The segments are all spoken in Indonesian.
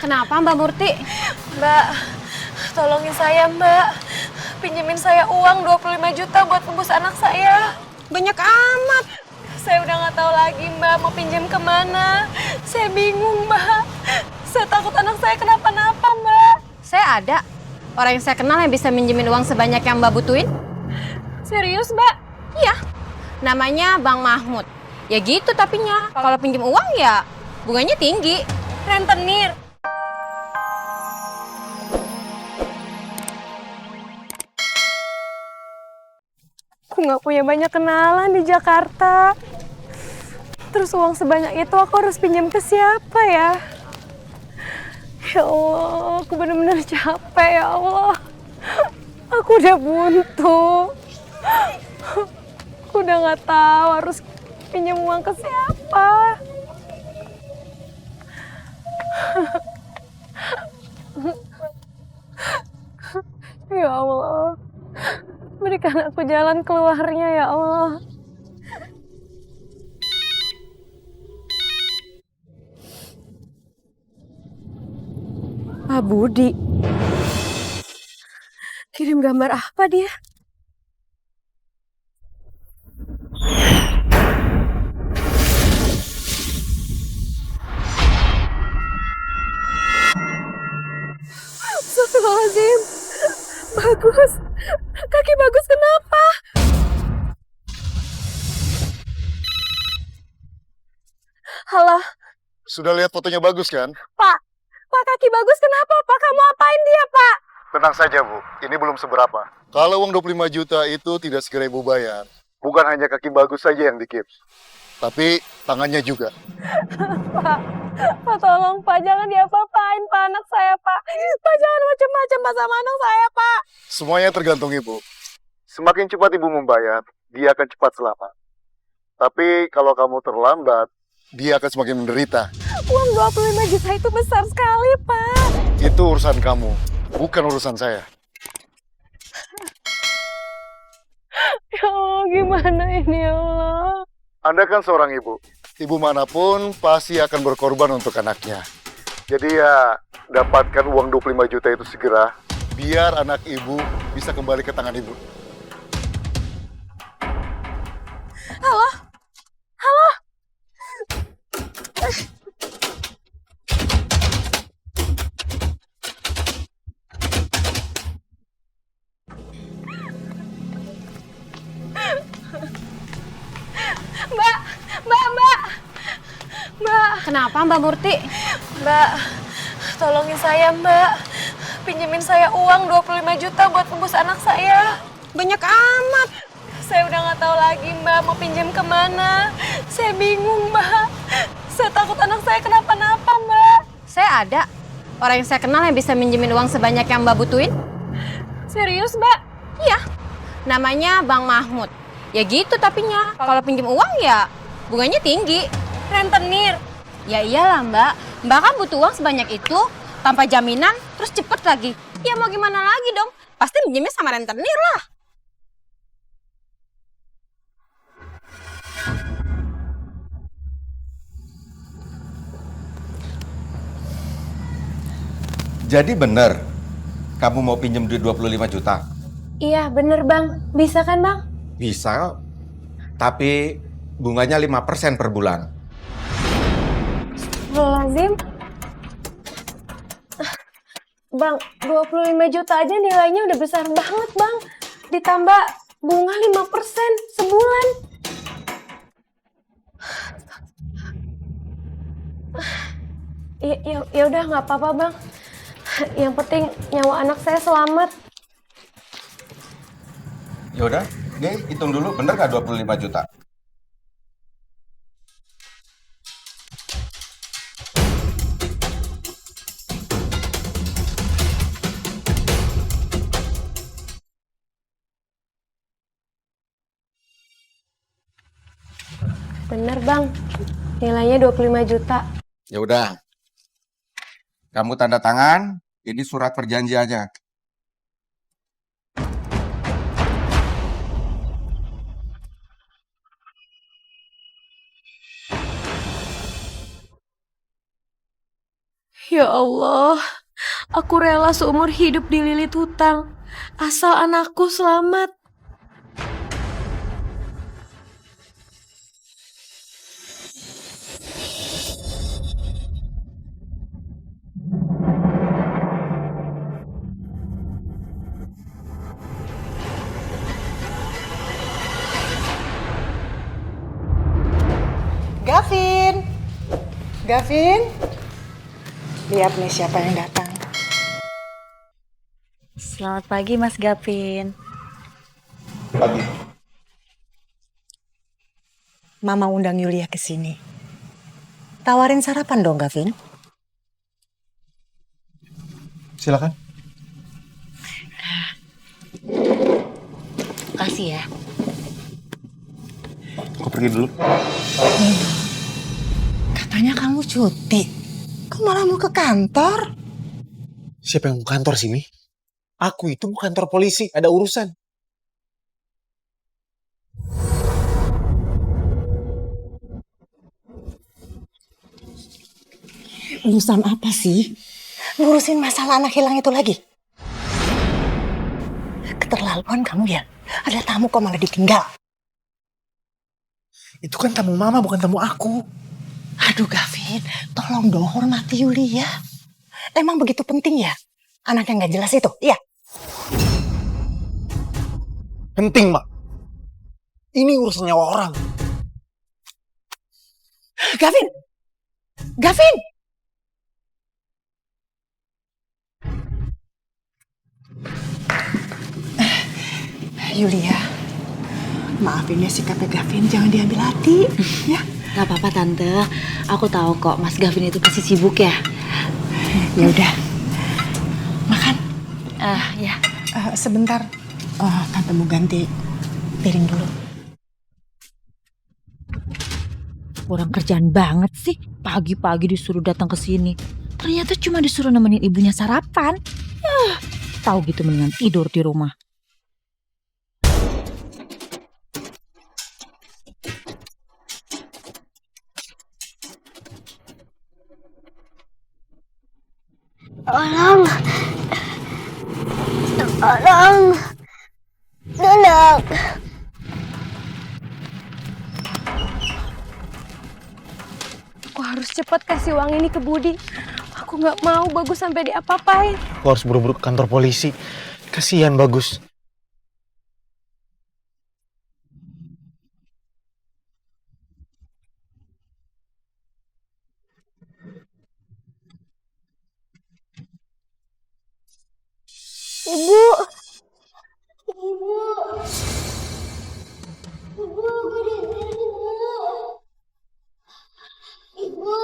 Kenapa Mbak Murti? Mbak, tolongin saya Mbak. Pinjemin saya uang 25 juta buat tebus anak saya. Banyak amat. Saya udah nggak tahu lagi Mbak mau pinjam kemana. Saya bingung Mbak. Saya takut anak saya kenapa-napa Mbak. Saya ada. Orang yang saya kenal yang bisa minjemin uang sebanyak yang Mbak butuhin. Serius Mbak? Iya. Namanya Bang Mahmud. Ya gitu tapinya. Kalau pinjam uang ya bunganya tinggi. Rentenir. Aku nggak punya banyak kenalan di Jakarta. Terus uang sebanyak itu aku harus pinjam ke siapa ya? Ya Allah, aku benar-benar capek ya Allah. Aku udah buntu. Aku udah nggak tahu harus pinjam uang ke siapa. Ya Allah, berikan aku jalan keluarnya ya Allah. Pak Budi. Kirim gambar apa dia? Astagfirullahaladzim. Bagus. Kaki Bagus kenapa? Halo, Sudah lihat fotonya Bagus kan? Pak. Pak, kaki Bagus kenapa? Pak, kamu apain dia, Pak? Tenang saja Bu, ini belum seberapa. Kalau uang 25 juta itu tidak segera Ibu bayar, bukan hanya kaki Bagus saja yang dikips, tapi tangannya juga. Pak, tolong Pak, jangan diapa-apain Pak anak saya Pak. Pak, jangan macam-macam Pak sama anak saya Pak. Semuanya tergantung Ibu. Semakin cepat Ibu membayar, dia akan cepat selamat. Tapi kalau kamu terlambat, dia akan semakin menderita. Uang 25 juta itu besar sekali Pak. Itu urusan kamu, bukan urusan saya. Ya Allah, gimana ini ya Allah? Anda kan seorang ibu. Ibu manapun pasti akan berkorban untuk anaknya. Jadi ya, dapatkan uang 25 juta itu segera, biar anak ibu bisa kembali ke tangan ibu. Halo? Halo? Mbak, Mbak. Kenapa Mbak Murti? Mbak, tolongin saya Mbak. Pinjemin saya uang 25 juta buat tebus anak saya. Banyak amat. Saya udah nggak tahu lagi Mbak mau pinjam kemana. Saya bingung Mbak. Saya takut anak saya kenapa-napa Mbak. Saya ada. Orang yang saya kenal yang bisa minjemin uang sebanyak yang Mbak butuhin. Serius Mbak? Iya. Namanya Bang Mahmud. Ya gitu tapinya. Kalau pinjam uang ya bunganya tinggi. Rentenir. Ya iyalah Mbak. Mbak kan butuh uang sebanyak itu tanpa jaminan terus cepet lagi. Ya mau gimana lagi dong? Pasti minjemnya sama rentenir lah. Jadi bener, kamu mau pinjem duit 25 juta? Iya bener Bang. Bisa kan Bang? Bisa, tapi bunganya 5% per bulan. Lazim. Bang, 25 juta aja nilainya udah besar banget Bang. Ditambah bunga 5% sebulan. Ya udah nggak apa-apa Bang. Yang penting nyawa anak saya selamat. Ya udah, nih hitung dulu bener nggak 25 juta? Bener Bang, nilainya 25 juta. Ya udah, kamu tanda tangan, ini surat perjanjiannya. Ya Allah, aku rela seumur hidup dililit hutang, asal anakku selamat. Gavin, Gavin, lihat nih siapa yang datang. Selamat pagi Mas Gavin. Pagi. Mama undang Yulia ke sini. Tawarin sarapan dong, Gavin. Silakan. Makasih ya. Aku pergi dulu. Katanya kamu cuti. Kok malah mau ke kantor? Siapa yang mau kantor sini? Aku itu mau kantor polisi, ada urusan. Urusan apa sih? Ngurusin masalah anak hilang itu lagi? Keterlaluan kamu ya. Ada tamu kok malah ditinggal. Itu kan tamu mama, bukan tamu aku. Aduh Gavin, tolong dong hormati Yulia. Emang begitu penting ya? Anak yang gak jelas itu, iya? Penting, Mak. Ini urusan nyawa orang. Gavin! Gavin! Yulia, maafin ya sikapnya Gavin, jangan diambil hati, ya. Gak apa-apa Tante, aku tahu kok Mas Gavin itu pasti sibuk ya. Ya udah, makan. Ya. Sebentar, Tante mau ganti piring dulu. Kurang kerjaan banget sih. Pagi-pagi disuruh datang ke sini. Ternyata cuma disuruh nemenin ibunya sarapan. Tahu gitu mendingan tidur di rumah. Tolong. Tolong. Tolong. Aku harus cepat kasih uang ini ke Budi. Aku nggak mau Bagus sampai diapa-apain. Aku harus buru-buru ke kantor polisi. Kasihan Bagus. Ibu. Ibu. Ibu, aku di sini, Ibu. Ibu.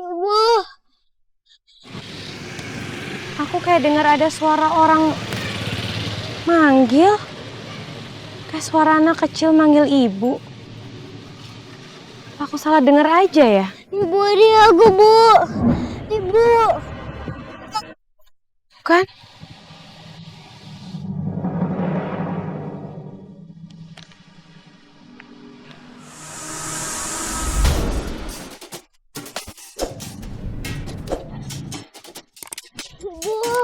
Ibu. Aku kayak dengar ada suara orang manggil. Kayak suara anak kecil manggil ibu. Aku salah dengar aja ya? Ibu, ini aku, Bu. Ibu. Kan? Ibu.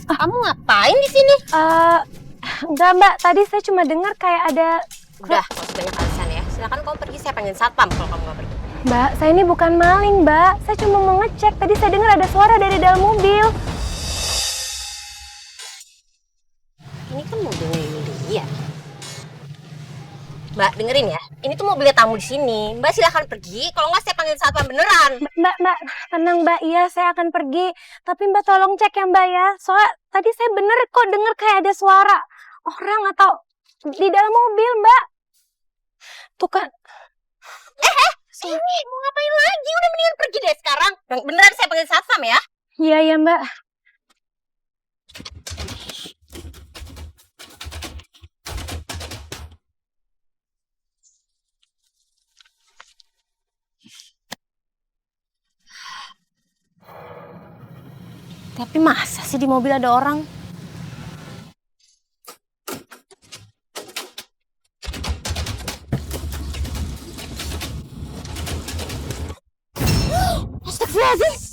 Kamu ngapain di sini? Enggak Mbak, tadi saya cuma dengar kayak ada... Udah, gak usah banyak alasan ya. Silakan kamu pergi, saya panggil satpam kalau kamu gak pergi. Mbak, saya ini bukan maling Mbak. Saya cuma mau ngecek, tadi saya dengar ada suara dari dalam mobil. Ini kan mobilnya Yulia. Mbak, dengerin ya. Ini tuh mobilnya tamu di sini. Mbak silakan pergi. Kalau nggak saya panggil satpam beneran. Mbak, tenang Mbak, iya saya akan pergi. Tapi Mbak tolong cek ya Mbak ya. Soalnya tadi saya bener kok dengar kayak ada suara orang atau di dalam mobil Mbak. Tuh kan, Mau ngapain lagi? Udah mendingan pergi deh sekarang. Beneran saya panggil satpam ya? Iya ya Mbak. Tapi masa sih di mobil ada orang? Astagfirullahaladzim.